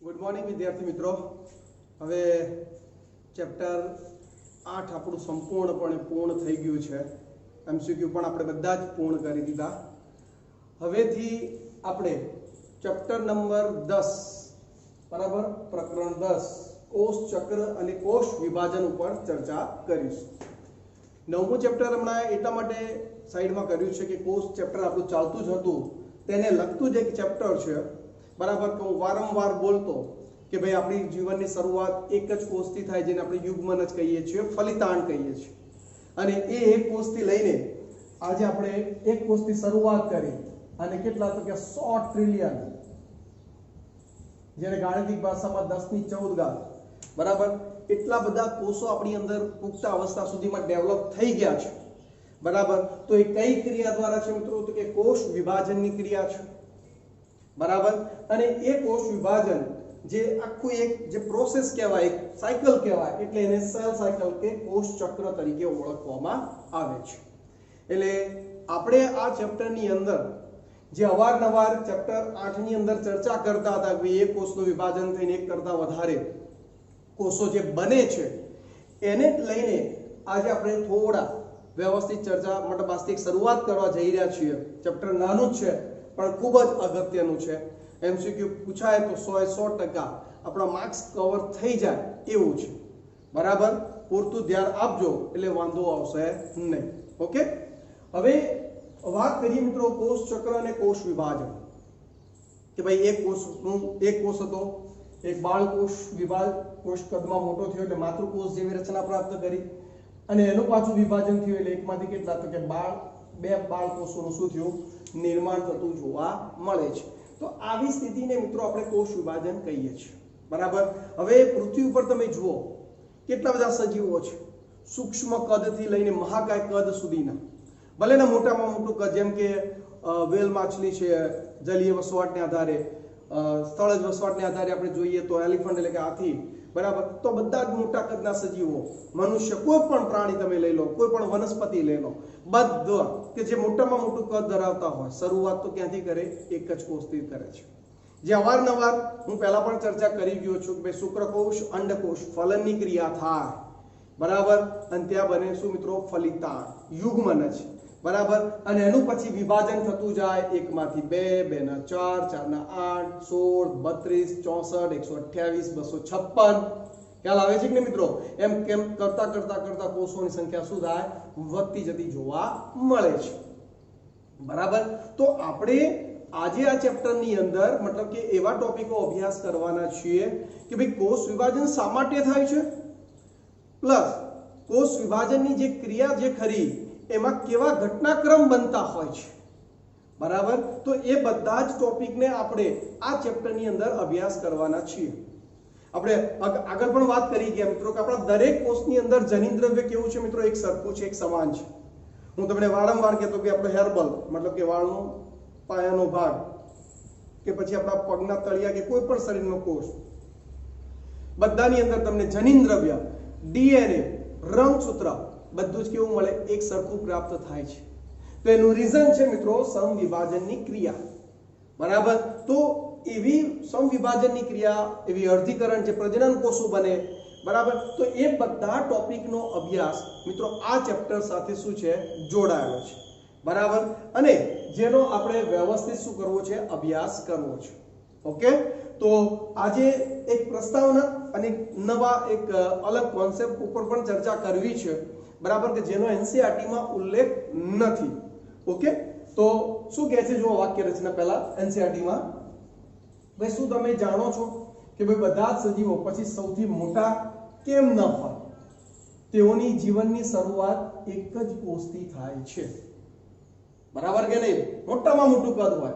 Good morning विद्यार्थी मित्रों। હવે ચેપ્ટર 8 આપણું સંપૂર્ણપણે પૂર્ણ થઈ ગયું છે। એમસીક્યુ પણ આપણે બધા જ પૂર્ણ કરી દીધા। હવેથી આપણે ચેપ્ટર નંબર 10 બરાબર પ્રકરણ 10 કોષ ચક્ર અને કોષ વિભાજન ઉપર ચર્ચા કરીશું। નવમું ચેપ્ટર હમણાં એટલા માટે સાઈડમાં કર્યું છે કે કોષ ચેપ્ટર આપણું ચાલતું જ હતું, તેને લગતું જ એક ચેપ્ટર છે બરાબર। કે હું વારંવાર બોલતો કે ભાઈ આપણી જીવનની શરૂઆત એક જ કોષથી થાય, જેને આપણે યુગ્મન જ કહીએ છીએ, ફલિતાંડ કહીએ છીએ। અને એ એક કોષથી લઈને આજે આપણે એક કોષથી શરૂઆત કરી અને કેટલા તો કે 100 ટ્રિલિયન, જેને ગાણિતિક ભાષામાં 10 ની 14 ઘાત બરાબર, એટલા બધા કોષો આપણી અંદર પુખ્ત અવસ્થા સુધીમાં ડેવલપ થઈ ગયા છે બરાબર। તો એ કઈ ક્રિયા દ્વારા છે મિત્રો? તો કે કોષ વિભાજનની ક્રિયા છે બરાબર। અને એ કોષ વિભાજન જે આખું એક જે પ્રોસેસ કહેવાય, એક સાયકલ કહેવાય, એટલે એને સેલ સાયકલ કે કોષ ચક્ર તરીકે ઓળખવામાં આવે છે। એટલે આપણે આ ચેપ્ટરની અંદર જે અવારનવાર ચેપ્ટર 8 ની અંદર ચર્ચા કરતા હતા કે એક કોષનું વિભાજન થઈને એક કરતા વધારે કોષો જે બને છે, એને લઈને આજે આપણે થોડા વ્યવસ્થિત ચર્ચા મતલબ આજથી શરૂઆત કરવા જઈ રહ્યા છીએ। ચેપ્ટર નાનું જ છે પણ ખૂબ જ અગત્યનું છે। એમસીક્યુ પૂછાય તો 100% આપણા માર્ક્સ કવર થઈ જાય એવું છે બરાબર। પૂરતું ધ્યાન આપજો એટલે વાંધો આવશે નહીં। ઓકે, હવે વાત કરીએ મિત્રો કોષ ચક્ર અને કોષ વિભાજન। કે ભાઈ એક કોષ હતો, એક બાળકોષ વિભાગ, કોષ કદમાં મોટો થયો એટલે માતૃકોષ જેવી રચના પ્રાપ્ત કરી, અને એનું પાછું વિભાજન થયું એટલે એકમાંથી કેટલા તો કે બે બાળકોષોનું શું થયું? નિર્માણ થતું જોવા મળે છે। તો આવી સ્થિતિને મિત્રો આપણે કોષ વિભાજન કહીએ છીએ બરાબર। હવે પૃથ્વી ઉપર તમે જુઓ કેટલા બધા સજીવો છે, સૂક્ષ્મ કદથી લઈને મહાકાય કદ સુધીના, ભલે ને મોટામાં મોટું કદ, જેમ કે વેલ માછલી છે, જલીય વસવાટને આધારે, સ્થળજ વસવાટને આધારે આપણે જોઈએ તો એલિફન્ટ એટલે કે હાથી બરાબર। તો બધા જ મોટા કદના સજીવો, મનુષ્ય, કોઈ પણ પ્રાણી તમે લઈ લો, કોઈ પણ વનસ્પતિ લઈ લો, બધા કે જે મોટામાં મોટું કદ ધરાવતા હોય, શરૂઆત તો ક્યાંથી કરે? એક જ કોષથી કરે છે। જે અવારનવાર હું પહેલા પણ ચર્ચા કરી ગયો છું કે ભાઈ શુક્રકોષ, અંડકોષ, ફલનની ક્રિયા થાય બરાબર, અને ત્યાં બને શું મિત્રો? ફલિતાંડ, યુગ્મન જ બરાબર। અને એનું પછી વિભાજન થતું જાય, એકમાંથી 2, 2 ના 4, 4 ના 8, 16, 32, 64, 128, 256, ખ્યાલ આવે છે કે નહીં મિત્રો? એમ કેમ કરતા કરતા કરતા કોષોની સંખ્યા શું થાય? વધતી જતી જોવા મળે છે બરાબર। તો આપણે આજે આ ચેપ્ટરની અંદર મતલબ કે એવા ટોપિકો અભ્યાસ કરવાના છીએ કે ભાઈ કોષ વિભાજન શા માટે થાય છે, પ્લસ કોષ વિભાજનની જે ક્રિયા જે ખરી એમાં કેવા ઘટનાક્રમ બનતા હોય છે બરાબર। તો એ બધા જ ટોપિકને આપણે આ ચેપ્ટરની અંદર અભ્યાસ કરવાના છીએ। આપણે આગળ પણ વાત કરી ગયા મિત્રો કે આપણા દરેક કોષની અંદર જનીન દ્રવ્ય કેવું છે મિત્રો? એક સરખું છે, એક સમાન છે। હું તમને વારંવાર કહેતો કે આપણો હેરબલ મતલબ કે વાળનો પાયાનો ભાગ, કે પછી આપણા પગના તળિયા, કે કોઈ પણ શરીરનો કોષ, બધાની અંદર તમને જનીન દ્રવ્ય, ડીએનએ, રંગસૂત્ર બધું જ કેવું મળે? એક સરખું પ્રાપ્ત થાય છે। તો એનું રીઝન છે મિત્રો સમવિભાજનની ક્રિયા બરાબર। તો એવી સમવિભાજનની ક્રિયા, એવી અર્ધીકરણ, જે પ્રજનન કોષો બને બરાબર, તો એ બધા ટોપિકનો અભ્યાસ મિત્રો આ ચેપ્ટર સાથે શું છે? જોડાયેલો છે બરાબર। અને જેનો આપણે વ્યવસ્થિત શું કરવો છે? અભ્યાસ કરવો છે। ઓકે, તો આજે એક પ્રસ્તાવના અને નવા એક અલગ કોન્સેપ્ટ ઉપર પણ ચર્ચા કરવી છે બરાબર, કે જેનો એનસીઈઆરટી માં ઉલ્લેખ નથી। ઓકે, તો શું કહે છે? જો વાક્ય રચના પહેલા એનસીઈઆરટી માં, ભાઈ શું તમે જાણો છો કે ભાઈ બધા જ સજીવો પછી સૌથી મોટા કેમ ન હોય? તેઓની જીવનની શરૂઆત એક જ કોષથી થાય છે બરાબર કે નહીં? મોટામાં મોટું કદ હોય,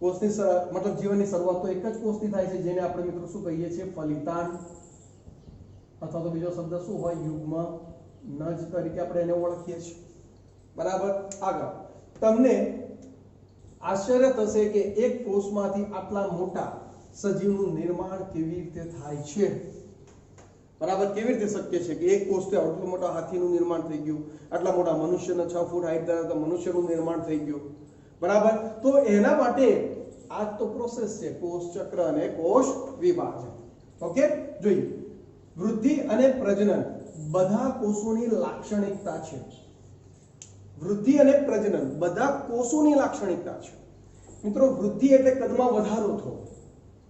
કોષની મતલબ જીવનની શરૂઆત તો એક જ કોષથી થાય છે, જેને આપણે મિત્રો શું કહીએ છીએ? ફલિતાંડ, અથવા તો બીજો શબ્દ શું હોય? યુગ્મનજ તરીકે આપણે એને ઓળખીએ છીએ બરાબર। આગળ તમને આશ્ચર્ય થશે કે એક કોષમાંથી આટલા મોટા સજીવનું નિર્માણ કેવી રીતે થાય છે બરાબર। કેવી રીતે શક્ય છે કે એક કોષથી આટલું મોટા હાથીનું નિર્માણ થઈ ગયું, આટલા મોટા મનુષ્યના 6 ફૂટ હાઈટ ધરાવતા મનુષ્યનું નિર્માણ થઈ ગયું બરાબર। તો એના માટે આ તો પ્રોસેસ છે, કોષ ચક્ર અને કોષ વિભાજન. ઓકે, જોઈએ વૃદ્ધિ અને પ્રજનન બધા કોષોની લાક્ષણિકતા છે. વૃદ્ધિ અને પ્રજનન બધા કોષોની લાક્ષણિકતા છે. મિત્રો, વૃદ્ધિ એટલે કદમાં વધારો થવો,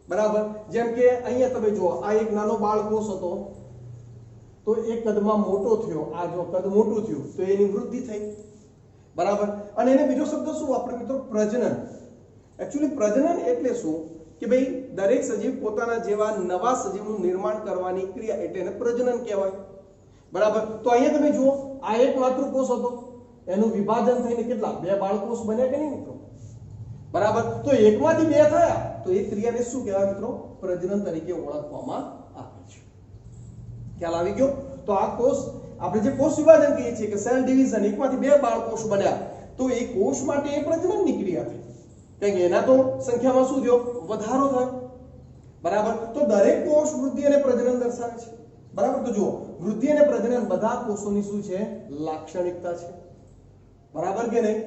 બરાબર. જેમ કે અહીંયા તમે જુઓ, આ એક નાનો બાળકોષ હતો તો એ કદમાં મોટો થયો, આ જો કદ મોટું થયું તો એની વૃદ્ધિ થઈ, બરાબર. અને એને બીજો શબ્દ શું વાપરે મિત્રો? પ્રજનન. એકચ્યુઅલી પ્રજનન એટલે શું કે ભાઈ દરેક સજીવ પોતાના જેવા નવા સજીવનું નિર્માણ કરવાની ક્રિયા, એટલે એને પ્રજનન કહેવાય, બરાબર. તો અહીંયા તમે જુઓ, આ એક માતૃકોષ હતો, એનું વિભાજન થઈને કેટલા બે બાળકોષ બન્યા કે નહીં મિત્રો? બરાબર. તો એકમાંથી બે થયા તો એ ક્રિયાને શું કહેવાય મિત્રો? પ્રજનન તરીકે ઓળખવામાં આવે છે. ખ્યાલ આવી ગયો? તો આ કોષ આપણે જે કોષ વિભાજન કહીએ છીએ કે સેલ ડિવિઝન, એકમાંથી બે બાળકોષ બન્યા તો એ કોષ માટે એ પ્રજનનની ક્રિયા થઈ, કારણ કે એના તો સંખ્યામાં શું થયો? વધારો થયો, બરાબર. તો દરેક કોષ વૃદ્ધિ અને પ્રજનન દર્શાવે છે, બરાબર. તો જુઓ, વૃદ્ધિ અને પ્રજનન બધા કોષોની શું છે? લાક્ષણિકતા છે, બરાબર કે નહીં?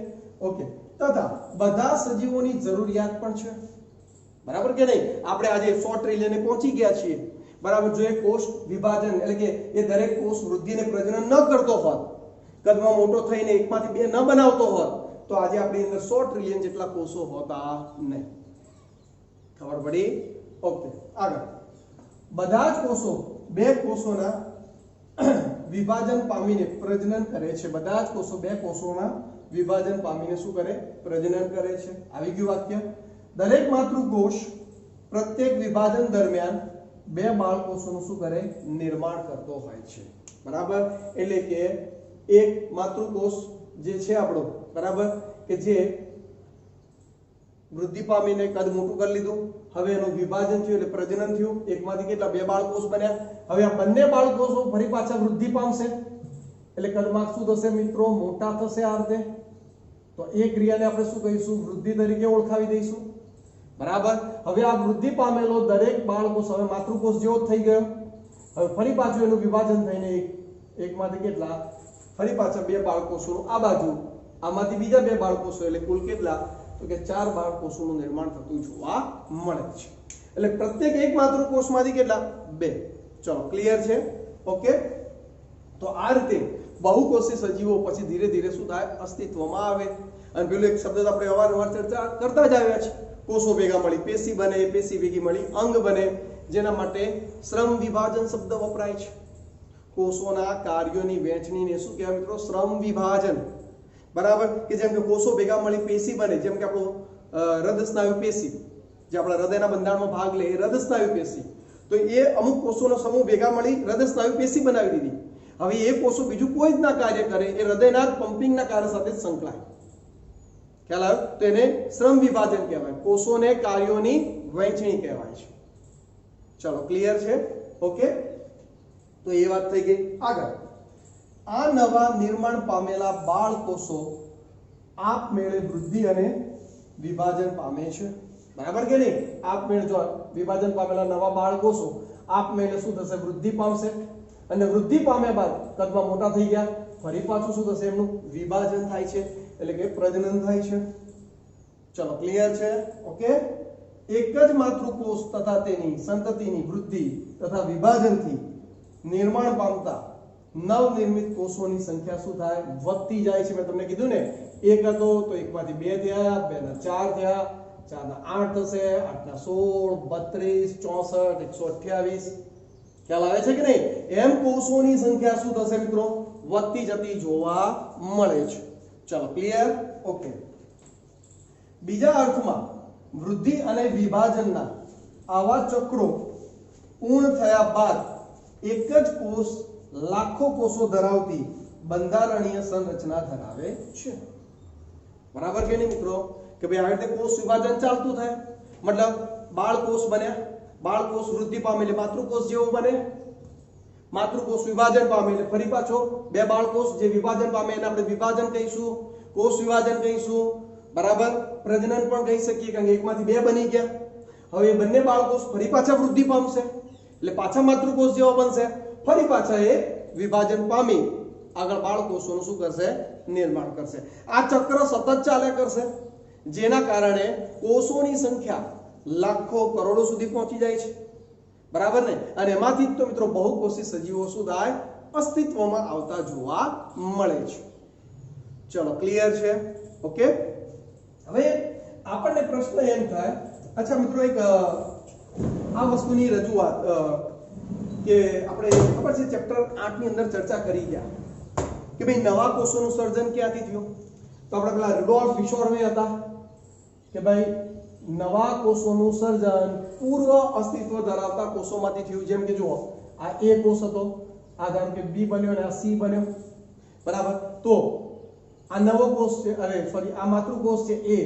ઓકે. તથા બધા સજીવોની જરૂરિયાત પણ છે, બરાબર કે નહીં? આપણે આજે 100 ટ્રિલિયને પહોંચી ગયા છીએ, બરાબર. જો એ કોષ વિભાજન એટલે કે એ દરેક કોષ વૃદ્ધિ અને પ્રજનન ન કરતો હોત, કદમાં મોટો થઈને એકમાંથી બે ન બનાવતો હોત, તો આજે આપણી અંદર 100 ટ્રિલિયન જેટલા કોષો હોતા નહીં. ખબર પડી? ઓકે, આગળ. બધા જ કોષો બે કોષોના વિભાજન પામીને પ્રજનન કરે છે. બધા જ કોષો બે કોષોના વિભાજન પામીને શું કરે? પ્રજનન કરે છે. આવી ગયું વાક્ય. દરેક માતૃકોષ પ્રત્યેક વિભાજન દરમિયાન બે બાળકોષોનું શું કરે? નિર્માણ કરતો હોય છે, બરાબર. એટલે કે એક માતૃકોષ જે છે આપણો, બરાબર, કે જે વૃદ્ધિ પામીને કદ મોટું કરી લીધું, હવે એનું વિભાજન થયું એટલે પ્રજનન થયું, એકમાંથી કેટલા? બે બાળકોષ બન્યા. હવે આ બંને બાળકોષો ફરી પાછા વૃદ્ધિ પામશે એટલે કદમાં શું થશે મિત્રો? મોટા થશે આ રીતે. તો એ ક્રિયાને આપણે શું કહીશું? વૃદ્ધિ તરીકે ઓળખાવી દઈશું, બરાબર. હવે આ વૃદ્ધિ પામેલો દરેક બાળકોષ હવે માતૃકોષ જેવો જ થઈ ગયો. હવે ફરી પાછું એનું વિભાજન થઈને એકમાંથી કેટલા? ફરી પાછા બે બાળકોષોનું આ બાજુ, આમાંથી બીજા બે બાળકોષો, એટલે કુલ કેટલા? તો કે 4 બાળકોષોનું નિર્માણ થતું જોવા મળે છે. એટલે પ્રત્યેક એક માતૃકોષમાંથી કેટલા? 2. ચલો, ક્લિયર છે? ઓકે. તો આ રીતે બહુકોષી સજીવો પછી ધીરે ધીરે શું થાય? અસ્તિત્વમાં આવે. અને પેલો એક શબ્દ આપણે અવારનવાર ચર્ચા કરતા જ આવ્યા છે, કોષો ભેગા મળી પેશી બને, પેશી ભેગી મળી અંગ બને, જેના માટે શ્રમ વિભાજન શબ્દ વપરાય છે. કોષોના કાર્યોની વહેંચણીને શું કહેવાય મિત્રો? શ્રમ વિભાજન, બરાબર. કે જેમ કે કોષો ભેગા મળી પેશી બને, જેમ કે આપણો હૃદય સ્નાયુ પેશી, જે આપણા હૃદયના બંધારણમાં ભાગ લે એ હૃદય સ્નાયુ પેશી, તો એ અમુક કોષોનો સમૂહ ભેગા મળી હૃદય સ્નાયુ પેશી બનાવી દીધી. હવે એ કોષો બીજું કોઈ જ ના કાર્ય કરે, એ હૃદયના પંપિંગના કાર્ય સાથે સંકળાય. ખ્યાલ આવ્યો? તો એને શ્રમ વિભાજન કહેવાય, કોષોને કાર્યોની વહેંચણી કહેવાય છે. ચલો, ક્લિયર છે? ઓકે. તો એ વાત થઈ ગઈ. આગળ, આ નવા નિર્માણ પામેલા બાળકોષો આપમેળે વૃદ્ધિ અને વિભાજન પામે છે, બરાબર કે નહીં? આપમેળે જો વિભાજન પામેલા નવા બાળકોષો આપમેળે શું થશે? વૃદ્ધિ પામશે. અને વૃદ્ધિ પામ્યા બાદ કદમાં મોટા થઈ ગયા, ફરી પાછું શું થશે? એમનું વિભાજન થાય છે, એટલે કે પ્રજનન થાય છે. ચલો, ક્લિયર છે? ઓકે. એક જ માતૃકોષ તથા તેની સંતતિની વૃદ્ધિ તથા વિભાજનથી નિર્માણ પામતા નવનિર્મિત કોષોની સંખ્યા શું થાય? વધતી જાય છે. મેં તમને કીધું ને, એક હતો તો એકમાંથી 2 થયા, 2 ના 4 થયા, 4 ના 8 થશે, 8 ના 16, 32, 64, 128. ખ્યાલ આવે છે કે નહીં? એમ કોષોની સંખ્યા શું થશે મિત્રો? વધતી જતી જોવા મળે છે. ચલો, ક્લિયર? ઓકે. બીજા અર્થમાં વૃદ્ધિ અને વિભાજનના આવા ચક્રો પૂર્ણ થયા બાદ એક જ કોષ લાખો કોષો ધરાવતી બંધારણીય સંરચના ધરાવે છે, બરાબર કે નહીં મિત્રો? કે ભાઈ આ રીતે કોષ વિભાજન ચાલતું થાય, મતલબ બાળકોષ બન્યા, બાળકોષ વૃદ્ધિ પામે એટલે માતૃકોષ જેવો બને, માતૃકોષ વિભાજન પામે એટલે ફરી પાછો બે બાળકોષ જે વિભાજન પામે એને આપણે વિભાજન કહીશું, કોષ વિભાજન કહીશું, બરાબર. પ્રજનન પણ કહી શકીએ, કારણ કે એકમાંથી 2 બની ગયા. હવે એ બંને બાળકોષ ફરી પાછા વૃદ્ધિ પામશે એટલે પાછા માતૃકોષ જેવો બનશે, ફરી પાછા એ વિભાજન પામી આગળ બાળકોષોનું શું કરશે? નિર્માણ કરશે. આ ચક્ર સતત ચાલ્યા કરશે. જેના કારણે કોષોની સંખ્યા લાખો કરોડો સુધી પહોંચી જાય છે, બરાબર ને? અને એમાંથી જ તો મિત્રો બહુકોષી સજીવો શું થાય? અસ્તિત્વમાં આવતા જોવા મળે છે. ચલો ક્લિયર છે? ઓકે. હવે આપણને પ્રશ્ન એમ થાય, અચ્છા મિત્રો એક આ વસ્તુની રજૂઆત કે આપણે ખબર છે ચેપ્ટર 8 ની અંદર ચર્ચા કરી ગયા કે ભાઈ નવા કોષોનું સર્જન ક્યાંથી થયું? તો આપણે પેલા રુડોલ્ફ વિશોર્વે હતા કે ભાઈ નવા કોષોનું સર્જન પૂર્વ અસ્તિત્વ ધરાવતા કોષોમાંથી થયું. જેમ કે જુઓ, આ A કોષ હતો, આ ધારો કે B બન્યો અને આ C બન્યો, બરાબર? તો આ નવો કોષ છે, અરે સોરી, આ માતૃકોષ છે A,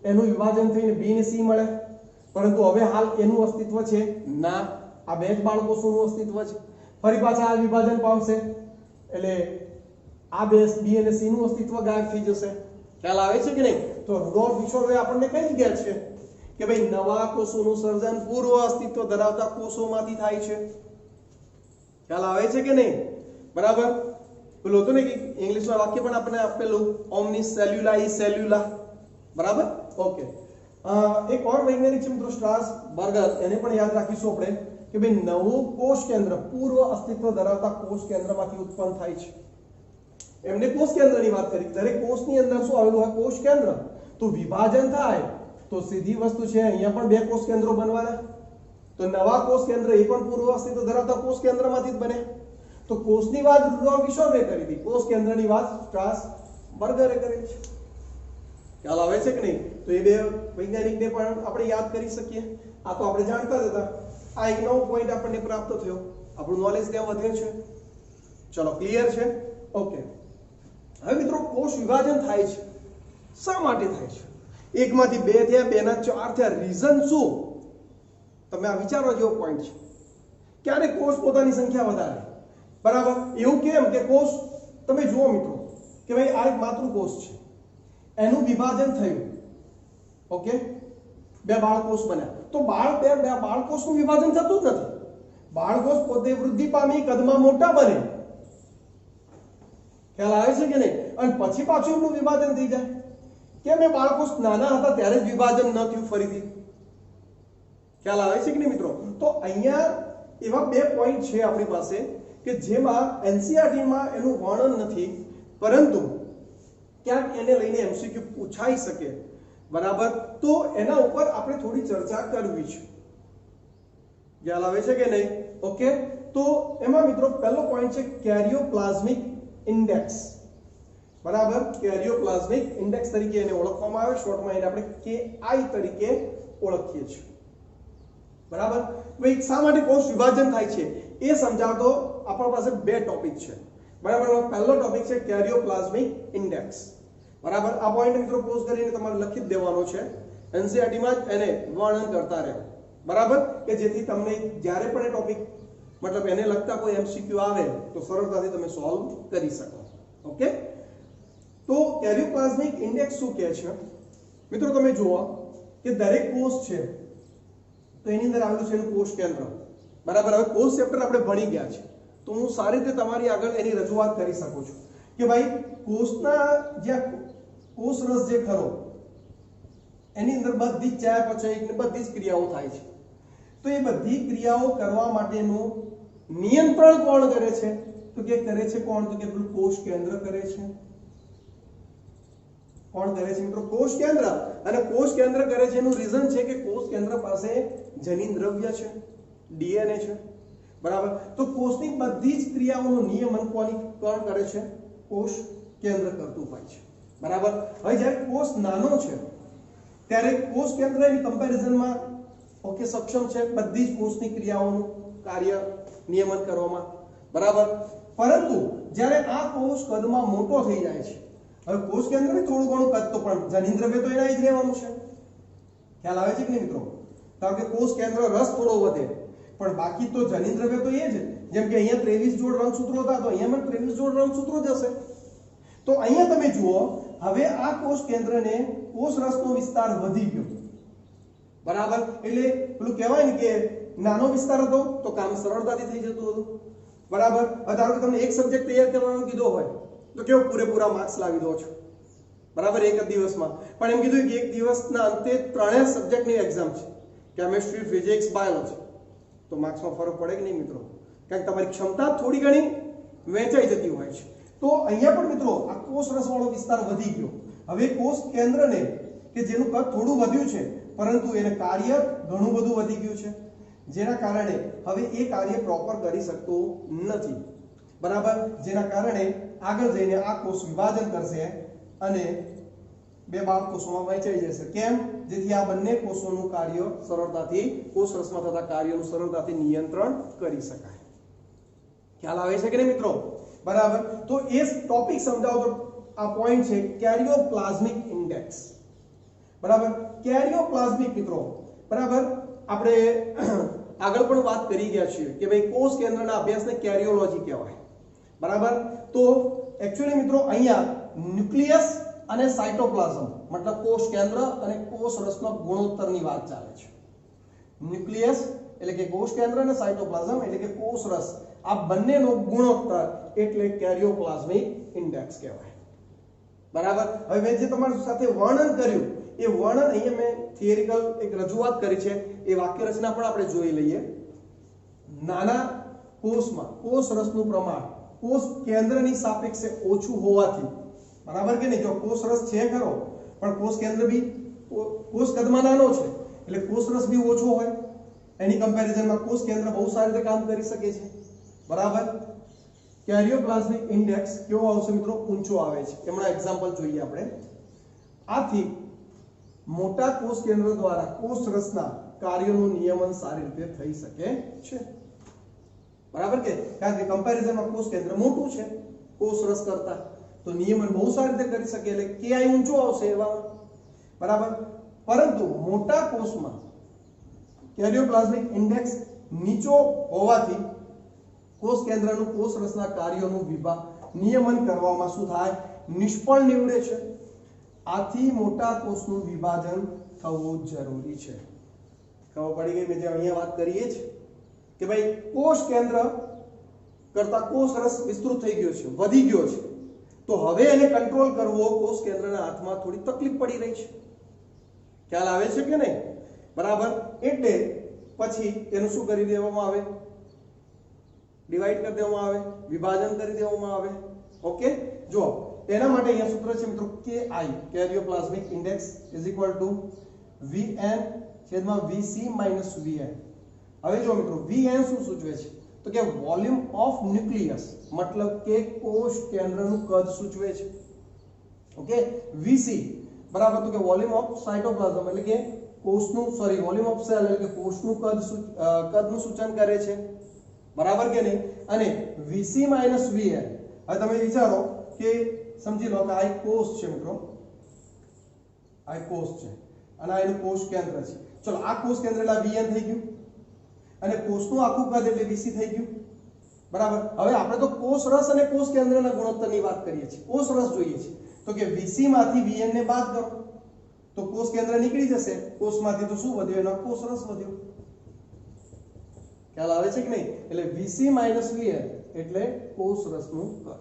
એનું વિભાજન થઈને B ને C મળે, પરંતુ હવે હાલ એનું અસ્તિત્વ છે ના, આ બે જ બાળકોષોનું અસ્તિત્વ છે. ફરી પાછા આ વિભાજન પામશે એટલે આ બે B અને C નું અસ્તિત્વ ગાયબ થઈ જશે. ખ્યાલ આવે છે કે નહીં? તો રુડોલ્ફ વિશોર્વે આપણને કહી ગયા છે કે ભાઈ નવા કોષોનું સર્જન પૂર્વ અસ્તિત્વ ધરાવતા કોષોમાંથી થાય છે. ખ્યાલ આવે છે કે નહીં? બરાબર. પેલું હતું ને કે ઇંગ્લિશમાં વાક્ય પણ આપણે આપેલું, ઓમનિસ સેલ્યુલા ઇઝ સેલ્યુલા, બરાબર? ઓકે. એક ઓર વૈજ્ઞાનિક છે મિત્રો સ્ટ્રાસબર્ગર, એને પણ યાદ રાખીશું આપણે કે ભાઈ નવું કોષ કેન્દ્ર પૂર્વ અસ્તિત્વ ધરાવતા કોષ કેન્દ્રમાંથી ઉત્પન્ન થાય છે. એમને કોષ કેન્દ્રની વાત કરી. દરેક કોષની અંદર શું આવેલું હોય? કોષ કેન્દ્ર. તો વિભાજન થાય તો સીધી વસ્તુ છે, અહીંયા પણ બે કોષ કેન્દ્રો બનવાના. તો નવા કોષ કેન્દ્ર એ પણ પૂર્વ અસ્તિત્વ ધરાવતા કોષ કેન્દ્રમાંથી જ બને. તો કોષની વાત રુડોલ્ફ વિશોર્વે કરી હતી, કોષ કેન્દ્રની વાત સ્ટ્રાસબર્ગરે કરી છે. ખ્યાલ આવે છે કે નહીં? તો એ બે વૈજ્ઞાનિકને પણ આપણે યાદ કરી શકીએ. આ તો આપણે જાણતા જ હતા. આ એક નવો પોઈન્ટ આપણને પ્રાપ્ત થયો, આપણું નોલેજ ત્યાં વધે છે. ચલો ક્લિયર છે? ઓકે. હવે મિત્રો કોષ વિભાજન થાય છે, શા માટે થાય છે? એકમાંથી બે થયા, બેના ચાર થયા, રીઝન શું? તમે આ વિચારવા જેવો પોઈન્ટ છે. ક્યારે કોષ પોતાની સંખ્યા વધારે, બરાબર? એવું કેમ કે કોષ, તમે જુઓ મિત્રો કે ભાઈ આ એક માતૃકોષ છે, એનું વિભાજન થયું, ઓકે, બે બાળકોષ બન્યા. તો બે બાળકોષનું વિભાજન થતું જ નથી. બાળકોષ પોતે વૃદ્ધિ પામી, કદમાં મોટા બને. ખ્યાલ આવે છે કે નહીં? અને પછી પાછું એમનું વિભાજન થઈ જાય. કેમ? એ બાળકોષ નાના હતા ત્યારે જ વિભાજન ન થયું ફરીથી. ખ્યાલ આવે છે કે નહીં મિત્રો? તો અહીંયા એવા બે પોઈન્ટ છે આપણી પાસે કે જેમાં એનસીઈઆરટીમાં એનું વર્ણન નથી, પરંતુ ક્યાંક એને લઈને એમસીક્યુ પૂછાઈ શકે, બરાબર? તો એના ઉપર આપણે થોડી ચર્ચા કરવી છે. ખ્યાલ આવે છે કે નહીં? ઓકે. તો એમાં મિત્રો પહેલો પોઈન્ટ છે કેરિયોપ્લાઝમિક ઇન્ડેક્સ, બરાબર? કેરિયોપ્લાઝમિક ઇન્ડેક્સ તરીકે એને ઓળખવામાં આવે, શોર્ટમાં એને આપણે KI તરીકે ઓળખીએ છીએ, બરાબર? ભાઈ શા માટે કોષ વિભાજન થાય છે એ સમજાવતો આપણા પાસે બે ટોપિક છે, બરાબર? પહેલો ટોપિક છે કેરિયોપ્લાઝમિક ઇન્ડેક્સ, બરાબર? આ પોઈન્ટ મિત્રો પોઝ કરીને તમારે લખી જ દેવાનો છે, એનસીઈઆરટીમાં જ એને વર્ણન કરતા રહો, બરાબર? કે જેથી તમને જ્યારે પણ એ ટોપિક મતલબ એને લગતા કોઈ એમસીક્યુ આવે તો સરળતાથી તમે સોલ્વ કરી શકો. ઓકે. તો કેરિયોપ્લાઝમિક ઇન્ડેક્સ શું કહે છે મિત્રો? તમે જુઓ કે દરેક કોષ છે તો એની અંદર આવેલું છે એનું કોષ કેન્દ્ર, બરાબર? હવે કોષ ચેપ્ટર આપણે ભણી ગયા છે તો હું સારી રીતે તમારી આગળ એની રજૂઆત કરી શકું છું કે ભાઈ કોષના જે કોષ રસ જે ખરો એની અંદર બધી જ ચયાપચય ને બધી જ ક્રિયાઓ થાય છે. તો એ બધી ક્રિયાઓ કરવા માટેનું નિયંત્રણ કોણ કરે છે? તો કે કરે છે કોણ? તો કે પેલું કોષ કેન્દ્ર કરે છે. કોણ કરે છે મિત્રો? કોષ કેન્દ્ર. અને કોષ કેન્દ્ર કરે છે એનું રીઝન છે કે કોષ કેન્દ્ર પાસે જનીન દ્રવ્ય છે, ડીએનએ છે, બરાબર? તો કોષની બધી જ ક્રિયાઓનું નિયમન કોણ કરે છે? કોષ કેન્દ્ર કરતું હોય છે, બરાબર? હવે જ્યારે કોષ નાનો છે ત્યારે કોષ કેન્દ્ર એની કમ્પેરિઝનમાં ઓકે સક્ષમ છે બધી જ કોષની ક્રિયાઓનું કાર્ય નિયમન કરવામાં, બરાબર? પરંતુ જ્યારે આ કોષ કદમાં મોટો થઈ જાય છે, હવે કોષ કેન્દ્રને થોડું ઘણું કદ તો પણ જનીન દ્રવ્ય તો એના જ રહેવાનું છે. ખ્યાલ આવે છે કે નહીં મિત્રો? કારણ કે કોષ કેન્દ્ર રસ થોડો વધે પણ બાકી તો જનીન દ્રવ્ય તો એ જ. જેમ કે અહીંયા 23 જોડ રંગસૂત્રો હતા તો અહીંયા પણ 23 જોડ રંગસૂત્રો જ હશે. તો અહીંયા તમે જુઓ હવે આ કોષ કેન્દ્રને કોષ રસનો વિસ્તાર વધી ગયો, બરાબર? એટલે પેલું કહેવાય ને કે નાનો વિસ્તાર હતો તો કામ સરળતાથી થઈ જતું હતું, બરાબર? ધારો કે તમને એક સબ્જેક્ટ તૈયાર કરવાનો કીધો હોય તો કેવો પૂરેપૂરા માર્ક્સ લાવી દો છો, બરાબર, એક જ દિવસમાં. પણ એમ કીધું કે એક દિવસના અંતે ત્રણેય સબ્જેક્ટની એક્ઝામ છે, કેમેસ્ટ્રી, ફિઝિક્સ, બાયોલોજી. તો માર્ક્સમાં ફરક પડે કે નહીં મિત્રો? કારણ કે તમારી ક્ષમતા થોડી ઘણી વહેંચાઈ જતી હોય છે. તો અહીંયા પણ મિત્રો આ કોષ રસવાળો વિસ્તાર વધી ગયો. હવે કોષ કેન્દ્રને કે જેનું કદ થોડું વધ્યું છે પરંતુ એને કાર્ય ઘણું બધું વધી ગયું છે, જેના કારણે હવે એ કાર્ય પ્રોપર કરી શકતો નથી. બરાબર, જેના કારણે આગળ જઈને આ કોષ વિભાજન કરશે અને બે બાળ કોષોમાં વહેંચાઈ જશે. કેમ? જેથી આ બંને કોષોનું કાર્ય સરળતાથી, કોષ રસમાં થતા કાર્યનું સરળતાથી નિયંત્રણ કરી શકાય. ખ્યાલ આવે છે કે નહીં મિત્રો? બરાબર, તો એ ટોપિક સમજાવતો આ પોઈન્ટ છે કેરિયોપ્લાઝમિક ઇન્ડેક્સ. બરાબર, કેરિયોપ્લાઝમિક મિત્રો, બરાબર, આપણે આગળ પણ વાત કરી ગયા છીએ કે ભાઈ કોષ કેન્દ્રના અભ્યાસને કેરિયોલોજી કહેવાય. બરાબર, તો એકચ્યુઅલી મિત્રો અહીંયા ન્યુક્લિયસ અને સાઇટોપ્લાઝમ મતલબ કોષ કેન્દ્ર અને કોષ રસના ગુણોત્તરની વાત ચાલે છે. ન્યુક્લિયસ એટલે કે કોષ કેન્દ્ર અને સાઇટોપ્લાઝમ એટલે કે કોષ રસ, આ બંનેનો ગુણોત્તર એટલે કેરિયોપ્લાઝમિક ઇન્ડેક્સ કહેવાય. બરાબર, હવે મેં જે તમારી સાથે વર્ણન કર્યું એ વર્ણન અહીંયા મેં થિયરિકલ એક રજૂઆત કરી છે, એ વાક્ય રચના પણ આપણે જોઈ લઈએ. નાના કોષમાં કોષ રસનું પ્રમાણ કોષ કેન્દ્રની સાપેક્ષે ઓછું હોવાથી, બરાબર કે નહીં? જો કોષ રસ છે ખરો પણ કોષ કેન્દ્ર બી કોષ કદમાં નાનો છે એટલે કોષ રસ બી ઓછો હોય, એની કમ્પેરિઝનમાં કોષ કેન્દ્ર બહુ સારી રીતે કામ કરી શકે છે. બરાબર, કેરિયોપ્લાઝમિક ઇન્ડેક્સ કેવો આવશે મિત્રો? ઊંચો આવે છે. એમના એક્ઝામ્પલ જોઈએ આપણે. આથી મોટા કોષ કેન્દ્ર દ્વારા કોષ રસના કાર્યોનું નિયમન સારી રીતે થઈ શકે છે. બરાબર કે? કારણ કે કમ્પેરિઝનમાં કોષ કેન્દ્ર મોટું છે કોષ રસ કરતા, તો નિયમન બહુ સારી રીતે કરી શકે એટલે KI ઊંચો આવશે એવા. બરાબર, પરંતુ મોટા કોષમાં કેરિયોપ્લાઝમિક ઇન્ડેક્સ નીચો હોવાથી કોષ કેન્દ્રનું કોષ રસના કાર્યોનું નિયમન કરવામાં શું થાય? નિષ્ફળ નીવડે છે. આથી મોટા કોષનું વિભાજન થવું જરૂરી છે. ખબર પડી ગઈ? મેં જે અહીંયા વાત કરીએ છે કે ભાઈ કોષ કેન્દ્ર કરતા કોષ રસ વિસ્તૃત થઈ ગયો છે, વધી ગયો છે, તો હવે એને કંટ્રોલ કરવો કોષ કેન્દ્રના હાથમાં થોડી તકલીફ પડી રહી છે. ખ્યાલ આવે છે કે નહીં? બરાબર, એટલે પછી એનું શું કરી દેવામાં આવે? ડિવાઈડ કરી દેવામાં આવે, વિભાજન કરી દેવામાં આવે. ઓકે, જો તેના માટે અહીંયા સૂત્ર છે મિત્રો KI, karyoplasmic index is equal to Vn છેદમાં Vc માઇનસ Vn. હવે જો મિત્રો Vn શું સૂચવે છે? તો કે વોલ્યુમ ઓફ ન્યુક્લિયસ, મતલબ કે કોષ કેન્દ્રનું કદ સૂચવે છે. ઓકે, Vc બરાબર, તો કે વોલ્યુમ ઓફ સાઇટોપ્લાઝમ એટલે કે કોષનું વોલ્યુમ ઓફ સેલ એટલે કે કોષનું કદનું સૂચન કરે છે. બરાબર કે નહીં? અને Vc માઇનસ Vn, હવે તમે વિચારો કે સમજી લો કે આ એક કોષ છે મિત્રો, આ એક કોષ છે અને આ એનું કોષ કેન્દ્ર છે. ચલો, આ કોષ કેન્દ્ર એટલે Vn થઈ ગયું અને કોષનું આખું કદ એટલે Vc થઈ ગયું. બરાબર, હવે આપણે તો કોષ રસ અને કોષ કેન્દ્રના ગુણોત્તરની વાત કરીએ છીએ, કોષ રસ જોઈએ છે. તો કે Vc માંથી Vn ને બાદ કરો તો કોષ કેન્દ્ર નીકળી જશે, કોષમાંથી તો શું વધ્યો? એનો કોષ રસ વધ્યો. ખ્યાલ આવે છે કે નહીં? એટલે Vc માઇનસ Vn એટલે કોષ રસનું કદ.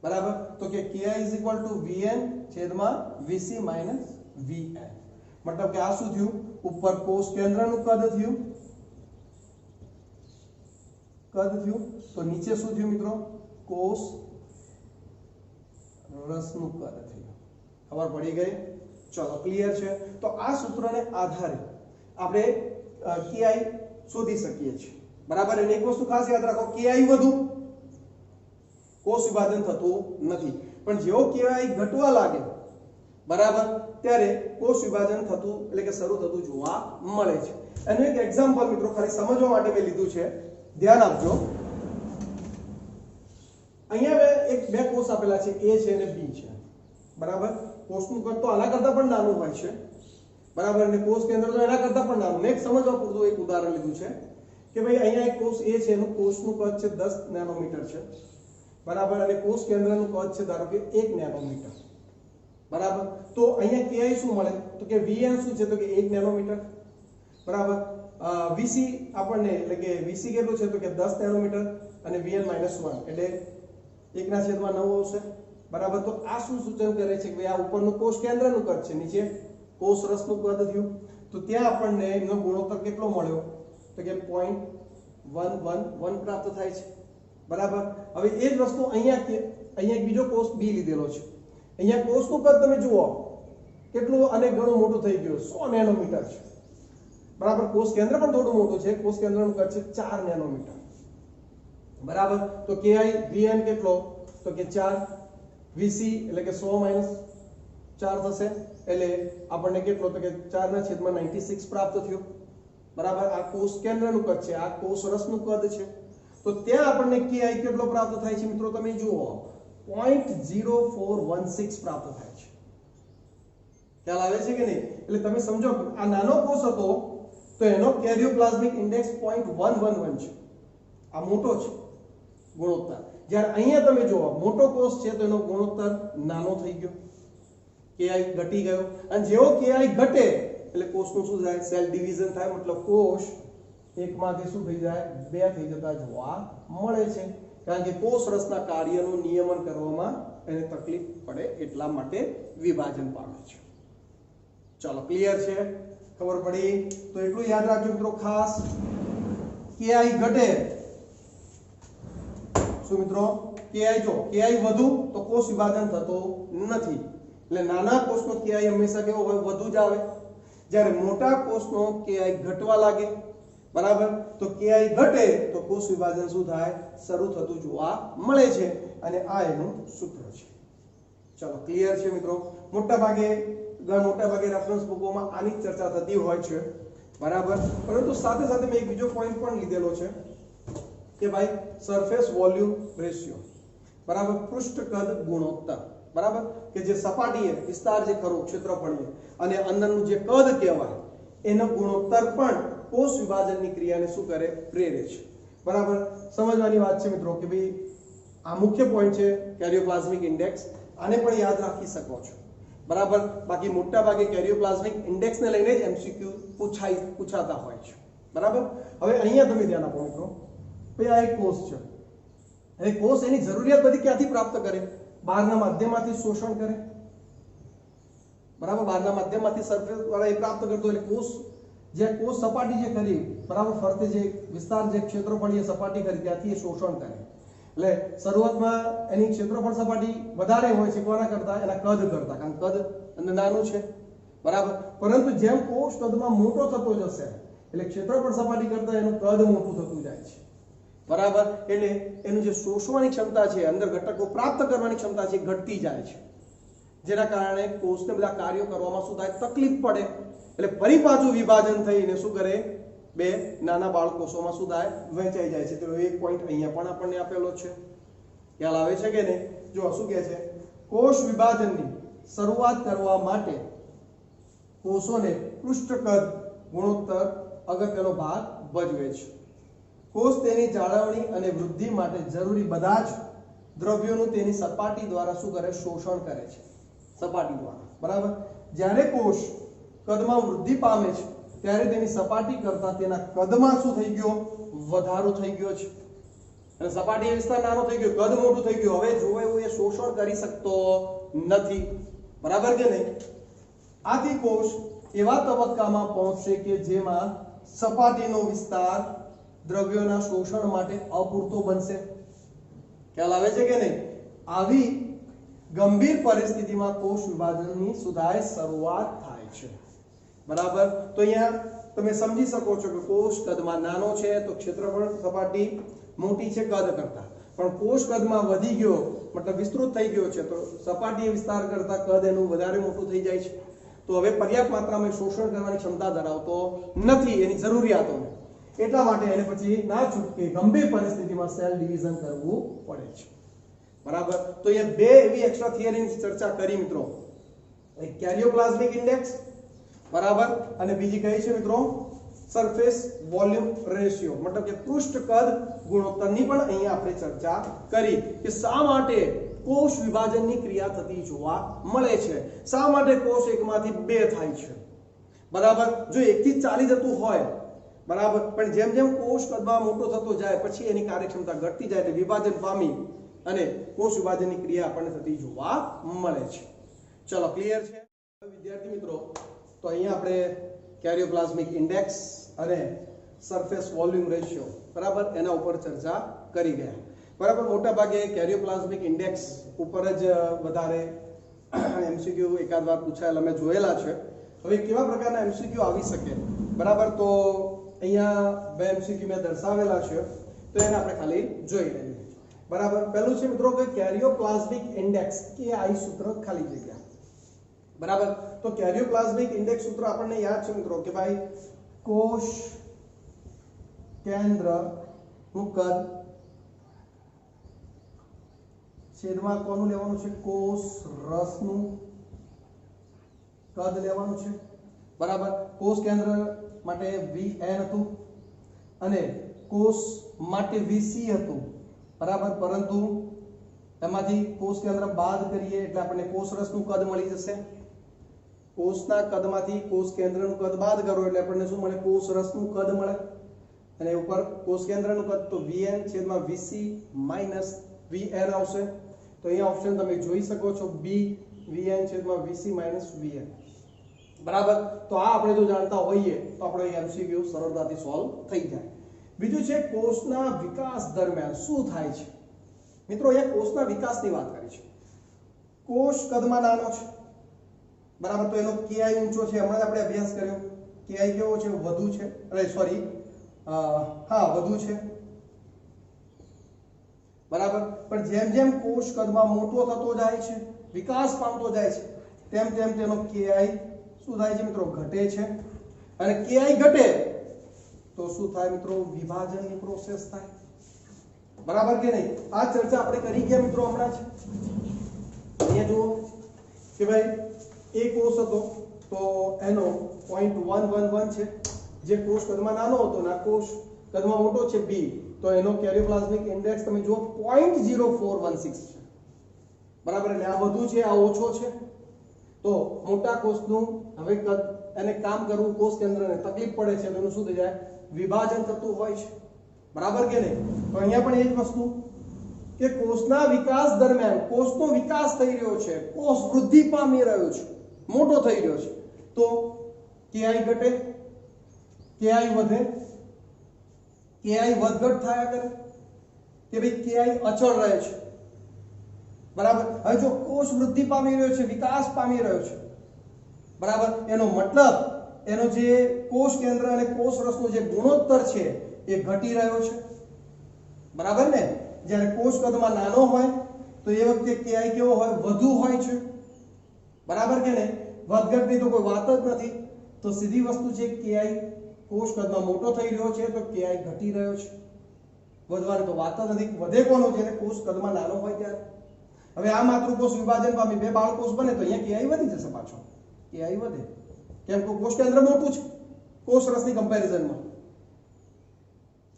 બરાબર, તો કે KI is equal to Vn છેદમાં Vc માઇનસ Vn. મતલબ કે આ શું થયું? ઉપર કોષ કેન્દ્રનું કદ થયું, તો નીચે શું થયું મિત્રો? કોષ રસનું કદ થયું. ખબર પડી ગઈ? ચલો, ક્લિયર છે? તો આ સૂત્રને આધારે આપણે KI શોધી શકીએ છીએ. બરાબર, અને એક વસ્તુ ખાસ યાદ રાખો, KI વધુ કોષ વિભાજન થતું નથી, પણ જેવો KI ઘટવા લાગે બરાબર ત્યારે કોષ વિભાજન થતું એટલે કે શરૂ થતું જોવા મળે છે. એનું એક એક્ઝામ્પલ મિત્રો ખાલી સમજવા માટે મેં લીધું છે, ધ્યાન આપજો. અહીંયા એક બે કોષ આપેલા છે, A છે અને B છે. બરાબર, કોષનું કદ તો આના કરતા પણ નાનું હોય છે. બરાબર, અને કોષ કેન્દ્ર તો એના કરતા પણ નાનું. મેં સમજવા પૂરતું એક ઉદાહરણ લીધું છે કે ભાઈ અહીંયા એક કોષ A છે, એનું કોષનું કદ છે 10 નેનોમીટર છે. બરાબર, અને કોષ કેન્દ્રનું કદ છે ધારો કે 1 નેનોમીટર. બરાબર, તો અહીંયા KI શું મળે? તો કે Vn શું છે? તો કે 1 નેનોમીટર. બરાબર, Vc આપણને એટલે કે Vc કેટલું છે? તો કે 10 નેનોમીટર અને Vn -1 એટલે 1/9 આવશે. બરાબર. તો આ શું સૂચન કરે છે કે ભાઈ આ ઉપરનું કોષ કેન્દ્રનું કદ છે, નીચે કોષ રસનું કદ થયું. તો ત્યાં આપણને એનો ગુણોત્તર કેટલો મળ્યો તો કે 0.111 પ્રાપ્ત થાય છે. બરાબર. હવે એ જ વસ્તુ અહીંયા એક બીજો કોષ બી લીધેલો છે. અહીંયા કોષનું કદ તમે જુઓ કેટલું અને ઘણું મોટું થઈ ગયું, 100 નેનોમીટર છે. બરાબર. કોષ કેન્દ્ર પણ થોડું મોટું છે, કોષ કેન્દ્રનું કદ છે 4 નેનોમીટર. બરાબર. તો ki vn કેટલો તો કે 4, vc એટલે કે 100 - 4 થશે એટલે આપણને કેટલો તો કે 4/96 પ્રાપ્ત થયો. બરાબર. આ કોષ કેન્દ્રનું કદ છે, આ કોષ રસનું કદ છે. તો ત્યાં આપણને ki કેટલો પ્રાપ્ત થાય છે મિત્રો તમે જુઓ 0.0416 પ્રાપ્ત થાય છે. ખ્યાલ આવે છે કે નહીં? એટલે તમે સમજો આ નાનો કોષ હતો તો એનો કેરિયોપ્લાઝમિક ઇન્ડેક્સ 0.111 છે, આ મોટો છે ગુણોત્તર. જ્યારે અહીંયા તમે જુઓ મોટો કોષ છે તો એનો ગુણોત્તર નાનો થઈ ગયો, ki ઘટી ગયો. અને જેવો ki ઘટે એટલે કોષનું શું થાય સેલ ડિવિઝન થાય, મતલબ કોષ એકમાંથી શું થઈ જાય 2 થઈ જતા જોવા મળે છે. કારણ કે કોષ રસના કાર્યનું નિયમન કરવામાં એને તકલીફ પડે એટલા માટે વિભાજન પામે છે. ચાલો ક્લિયર છે, ખબર પડી? તો એટલું યાદ રાખજો મિત્રો ખાસ, ki ઘટે શું મિત્રો ki વધુ તો કોષ વિભાજન થતો નથી. એટલે નાના કોષનો ki હંમેશા કેવો હોય વધુ જ આવે. જ્યારે મોટા કોષનો ki ઘટવા લાગે બરાબર તો ki ઘટે તો કોષ વિભાજન શું થાય શરૂ થતું જોવા મળે છે. અને આ એનું સૂત્ર છે. ચલો ક્લિયર છે મિત્રો? મોટા ભાગે રેફરન્સ બુકોમાં આની ચર્ચા થતી હોય છે બરાબર. પરંતુ સાથે સાથે મેં એક બીજો પોઈન્ટ પણ લીધેલો છે કે ભાઈ સરફેસ વોલ્યુમ રેશિયો બરાબર, પૃષ્ઠ કદ ગુણોત્તર બરાબર, કે જે સપાટીએ વિસ્તાર જે ખરો ક્ષેત્રફળીય અને અંદરનું જે કદ કહેવાય એનો ગુણોત્તર પણ કોષ વિભાજનની ક્રિયાને શું કરે પ્રેરે છે. બરાબર. સમજવાની વાત છે મિત્રો કે ભાઈ આ મુખ્ય પોઈન્ટ છે કેરિયોપ્લાઝમિક ઇન્ડેક્સ, આને પણ યાદ રાખી શકો છો બરાબર. બાકી મોટા ભાગે કેરિયોપ્લાઝમિક ઇન્ડેક્સને લઈને જ એમસીક્યુ પૂછાતા હોય છે બરાબર. હવે અહીંયા તમે ધ્યાન આપો મિત્રો, ભાઈ આ એક કોષ છે. હવે કોષ એની જરૂરિયાત બધી ક્યાંથી પ્રાપ્ત કરે? બહારના માધ્યમમાંથી શોષણ કરે બરાબર. બહારના માધ્યમમાંથી સરફેસ દ્વારા એ પ્રાપ્ત કરતો એટલે કોષ સપાટી જે ખરી બરાબર, ફરતે જે વિસ્તાર જે ક્ષેત્રફળીય સપાટી ખરી ત્યાંથી એ શોષણ કરે. એટલે શરૂઆતમાં એની ક્ષેત્રફળ સપાટી વધારે હોય છે કોના કરતા? એના કદ કરતા, કારણ કદ અંદર નાનું છે બરાબર. પરંતુ જેમ કોષ કદમાં મોટો થતો જશે એટલે ક્ષેત્રફળ સપાટી કરતા એનું કદ મોટું થતું જાય છે બરાબર. એટલે એનું જે શોષવાની ક્ષમતા છે, અંદર ઘટકો પ્રાપ્ત કરવાની ક્ષમતા છે ઘટતી જાય છે, જેના કારણે કોષને બધા કાર્યો કરવામાં શું થાય તકલીફ પડે. એટલે ફરી પાછું વિભાજન થઈને શું કરે બે નાના બાળકોષોમાં શું થાય વહેંચાઈ જાય છે. તો એક પોઈન્ટ અહીંયા પણ આપણને આપેલો છે. ખ્યાલ આવે છે કે નહીં? જો શું કહે છે, કોષ વિભાજનની શરૂઆત કરવા માટે કોષોને પૃષ્ઠ કદ ગુણોત્તર અગત્યનો ભાગ ભજવે છે. કોષ તેની જાળવણી અને વૃદ્ધિ માટે જરૂરી બધા જ દ્રવ્યોનું તેની સપાટી દ્વારા શું કરે શોષણ કરે છે, સપાટી દ્વારા બરાબર. જ્યારે કોષ કદમાં વૃદ્ધિ પામે છે ત્યારે તેની સપાટી કરતા તેના કદમાં શું થઈ ગયો વધારો થઈ ગયો છે. અને સપાટી વિસ્તાર નાનો થઈ ગયો, કદ મોટું થઈ ગયું. હવે જોવે એવું એ શોષણ કરી શકતો નથી બરાબર કે નહીં? આથી કોષ એવા તબક્કામાં પહોંચશે કે જેમાં સપાટીનો વિસ્તાર દ્રવ્યોના શોષણ માટે અપૂરતો બનશે. ખ્યાલ આવે છે કે નહીં? આવી ગંભીર પરિસ્થિતિમાં કોષ વિભાજનની સુધાય શરૂઆત થાય છે બરાબર. તો અહીંયા તમે સમજી શકો છો કે કોષ કદમાં નાનો છે તો ક્ષેત્રફળ સપાટી મોટી છે કદ કરતા, પણ કોષ કદમાં વધી ગયો મતલબ વિસ્તૃત થઈ ગયો છે તો સપાટી વિસ્તાર કરતા કદ એનું વધારે મોટું થઈ જાય છે. તો હવે પર્યાપ્ત માત્રામાં શોષણ કરવાની ક્ષમતા ધરાવતો નથી એની જરૂરિયાતોને, એટલા માટે એને પછી ના છૂટકે ગંભીર પરિસ્થિતિમાં સેલ ડિવિઝન કરવું પડે છે બરાબર. તો અહીંયા બે એવી એક્સ્ટ્રા થિયરીની ચર્ચા કરી મિત્રો, એક કેરિયોપ્લાઝમિક ઇન્ડેક્સ બરાબર અને બીજી કઈ છે મિત્રો સરફેસ વોલ્યુમ રેશિયો, મતલબ કે પૃષ્ઠ કદ ગુણોત્તરની પણ અહીંયા આપણે ચર્ચા કરી કે શા માટે કોષ વિભાજનની ક્રિયા થતી જોવા મળે છે, શા માટે કોષ એકમાંથી બે થાય છે બરાબર. જો એકથી ચાલી જતું હોય બરાબર, પણ જેમ જેમ કોષ કદમાં મોટો થતો જાય પછી એની કાર્યક્ષમતા ઘટતી જાય એટલે વિભાજન પામી અને કોષ વિભાજનની ક્રિયા આપણને થતી જોવા મળે છે. ચલો ક્લિયર છે વિદ્યાર્થી મિત્રો? તો અહીંયા આપણે કેરિયોપ્લાઝમિક ઇન્ડેક્સ અને સરફેસ વોલ્યુમ રેશિયો બરાબર એના ઉપર ચર્ચા કરી ગયા. બરાબર, મોટા ભાગે કેરિયોપ્લાઝમિક ઇન્ડેક્સ ઉપર જ વધારે એમસીક્યુ એકાદ વાર પૂછાયેલા અમે જોયેલા છે. હવે કેવા પ્રકારના એમસીક્યુ આવી શકે બરાબર, તો અહીંયા બે એમસીક્યુ મેં દર્શાવેલા છે, તો એને આપણે ખાલી જોઈ લઈએ. બરાબર, પહેલું છે મિત્રો કે કેરિયોપ્લાઝમિક ઇન્ડેક્સ કે આઈ સૂત્ર ખાલી જગ્યા. બરાબર, તો કેરિયોપ્લાઝમિક ઇન્ડેક્સ સૂત્ર આપણને યાદ છે મિત્રો કે ભાઈ કોષ કેન્દ્રનું કદ છેદમાં કોનું લેવાનું છે? કોષ રસનું કદ લેવાનું છે. બરાબર, કોષ કેન્દ્ર માટે Vn હતું અને કોષ માટે Vc હતું. બરાબર, પરંતુ એમાંથી કોષ કેન્દ્ર બાદ કરીએ એટલે આપણને કોષ રસનું કદ મળી જશે. કોષના કદમાંથી કોષ કેન્દ્રનું કદ બાદ કરો એટલે આપણને શું મળે? કોષ રસનું કદ મળે. અને ઉપર કોષ કેન્દ્રનું કદ તો Vn છેદમાં Vc માઈનસ Vn આવશે. તો અહીંયા ઓપ્શન તમે જોઈ શકો છો B, Vn છેદમાં Vc માઈનસ Vn. બરાબર, તો આ આપણે જો જાણતા હોઈએ તો આપણો એમસીક્યુ સરળતાથી સોલ્વ થઈ જાય. બીજું છે કોષના વિકાસ દરમિયાન શું થાય છે? મિત્રો અહીંયા કોષના વિકાસની વાત કરી છે. કોષ કદમાં નાનો છે બરાબર, તો એનો ki ઊંચો છે. હમણાં જ આપણે અભ્યાસ કર્યો ki કેવો છે? વધુ છે. અરે સોરી, વધુ છે. બરાબર, પણ જેમ જેમ કોષ કદમાં મોટો થતો જાય છે, વિકાસ પામતો જાય છે, તેમ તેમ તેનો ki શું થાય છે મિત્રો? ઘટે છે. અને ki ઘટે તો શું થાય મિત્રો? વિભાજનની પ્રોસેસ થાય. બરાબર કે નહીં? આ ચર્ચા આપણે કરી ગયા મિત્રો હમણાં જ. અહીંયા જુઓ કે ભાઈ એ કોષ હતો તો એનો 0.111 છે, જે કોષ કદમાં નાનો હતો ના કોષ કદમાં મોટો છે B, તો એનો કેરિયોપ્લાઝમિક ઇન્ડેક્સ તમે જુઓ 0.0416 છે. બરાબર, એટલે આ વધુ છે, આ ઓછો છે. તો મોટા કોષનું હવે કદ એને કામ કરવું, કોષ કેન્દ્રને તકલીફ પડે છે, તો એનું શું થઈ જાય? વિભાજન થતું હોય છે. બરાબર કે નહીં? તો અહીંયા પણ એ જ વસ્તુ કે કોષના વિકાસ દરમિયાન કોષનો વિકાસ થઈ રહ્યો છે, કોષ વૃદ્ધિ પામી રહ્યો છે, મોટો થઈ રહ્યો છે, તો ki ઘટે, ki વધે, ki વધઘટ થયા કરે કે ભાઈ ki અચળ રહે છે. બરાબર, હવે જો કોષ વૃદ્ધિ પામી રહ્યો છે, વિકાસ પામી રહ્યો છે, બરાબર, એનો મતલબ એનો જે કોષ કેન્દ્ર અને કોષ રસનો જે ગુણોત્તર છે એ ઘટી રહ્યો છે. બરાબર ને? જ્યારે કોષ કદમાં નાનો હોય તો એ વખતે ki કેવો હોય? વધુ હોય છે. બરાબર કે નહીં? વધઘટની તો કોઈ વાત જ નથી. તો સીધી વસ્તુ છે ki કોષ કદમાં મોટો થઈ રહ્યો છે તો ki ઘટી રહ્યો છે. વધવાની તો વાત જ નથી. વધે કોનો? જ્યારે કોષ કદમાં નાનો હોય ત્યારે. હવે આ માતૃકોષ વિભાજન પામી બે બાળકોષ બને તો અહીંયા ki વધી જશે પાછો. ki વધે. કેમ કે કોષ કેન્દ્ર મોટું છે કોષ રસની કમ્પેરિઝનમાં.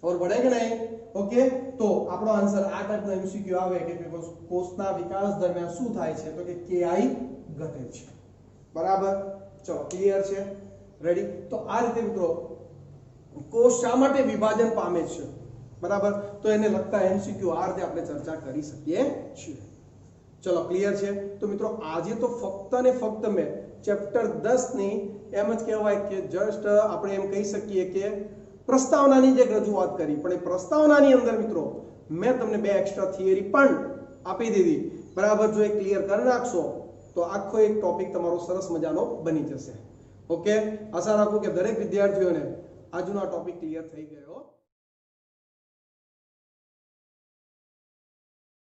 ખબર પડે કે નહીં? ઓકે, તો આપણો આન્સર આ ટાઈપનો એમસીક્યુ આવે કે કોષના વિકાસ દરમિયાન શું થાય છે? તો કે ki ઘટે છે. બરાબર, ચલો ક્લિયર છે? રેડી? તો આ રીતે મિત્રો કોષ શા માટે વિભાજન પામે છે બરાબર, તો એને લગતા એમસીક્યુ આ રીતે આપણે ચર્ચા કરી શકીએ છીએ. ચલો ક્લિયર છે? તો મિત્રો આજે તો ફક્ત ને ફક્ત મેં ચેપ્ટર 10 ની એમ જ કહેવાય કે જસ્ટ આપણે એમ કહી શકીએ કે પ્રસ્તાવનાની જે રજૂઆત કરી, પણ એ પ્રસ્તાવનાની અંદર મિત્રો મેં તમને બે એક્સ્ટ્રા થિયરી પણ આપી દીધી. બરાબર, જો એ ક્લિયર કરી નાખશો તો આખો એક ટોપિક તમારો સરસ મજાનો બની જશે. ઓકે, આશા રાખું કે દરેક વિદ્યાર્થીઓને આજનો આ ટોપિક ક્લિયર થઈ ગયો